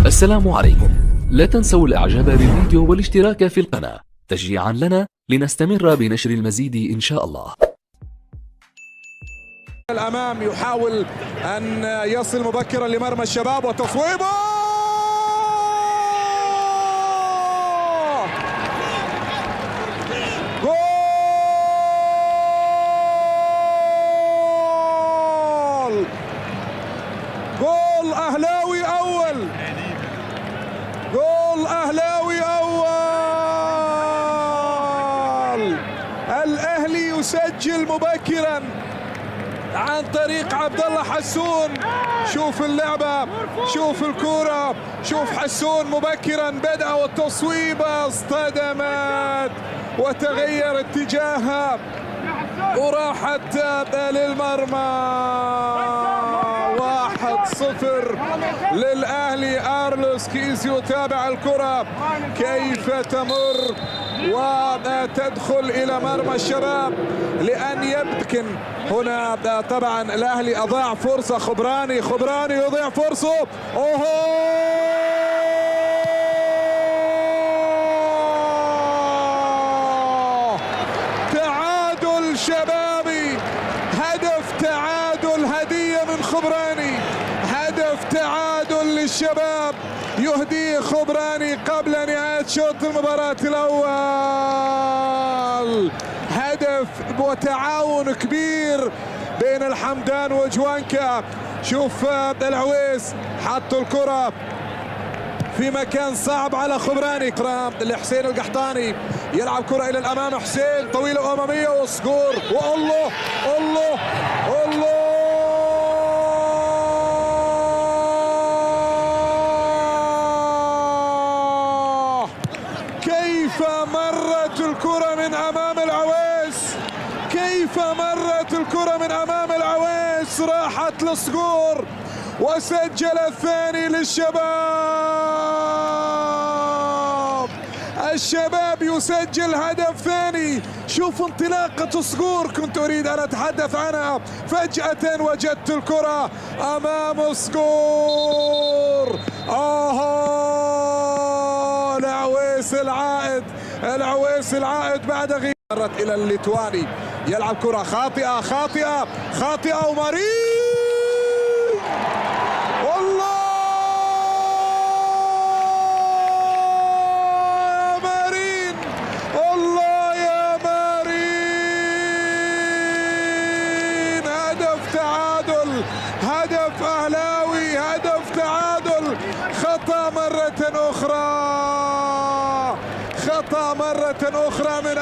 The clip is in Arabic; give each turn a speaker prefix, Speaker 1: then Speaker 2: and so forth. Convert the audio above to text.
Speaker 1: السلام عليكم. لا تنسوا الاعجاب بالفيديو والاشتراك في القناة تشجيعا لنا لنستمر بنشر المزيد ان شاء الله.
Speaker 2: الامام يحاول ان يصل مبكرا لمرمى الشباب وتصويبه جول. جول اهلاوي اول، جول اهلاوي اول. الاهلي يسجل مبكرا عن طريق عبد الله حسون. شوف اللعبة، شوف الكرة، شوف حسون مبكرا بدأ والتصويبة اصطدمت وتغير اتجاهها وراحت للمرمى. 1-0 للأهلي. أرلوس كيزيو تابع الكرة كيف تمر وتدخل إلى مرمى الشباب لأن يمكن هنا. طبعا الأهلي أضاع فرصة. خبراني يضيع فرصة. تعادل شبابي، هدف تعادل، هدية من خبراني، هدف تعادل للشباب يهديه خبراني قبل نهاية شوط المباراة الأول. هدف وتعاون كبير بين الحمدان وجوانكا. شوف العويس حطوا الكرة في مكان صعب على خبراني لحسين القحطاني، يلعب كرة إلى الأمام. حسين طويلة أمامية وصقور، والله الله الله كيف مرت الكرة من أمام العويس، كيف مرت الكرة من أمام العويس، راحت لصقور وسجل الثاني للشباب. الشباب يسجل هدف ثاني. شوف انطلاقة صقور كنت أريد أن أتحدث عنها. فجأة وجدت الكرة أمام صقور. العويس العائد، العويس العائد بعد غياب. مرت إلى الليتواني، يلعب كرة خاطئة خاطئة خاطئة ومارين. والله يا مارين، الله يا مارين. هدف تعادل، هدف أهلاوي، هدف تعادل. خطأ مرة أخرى، خطأ مرة أخرى من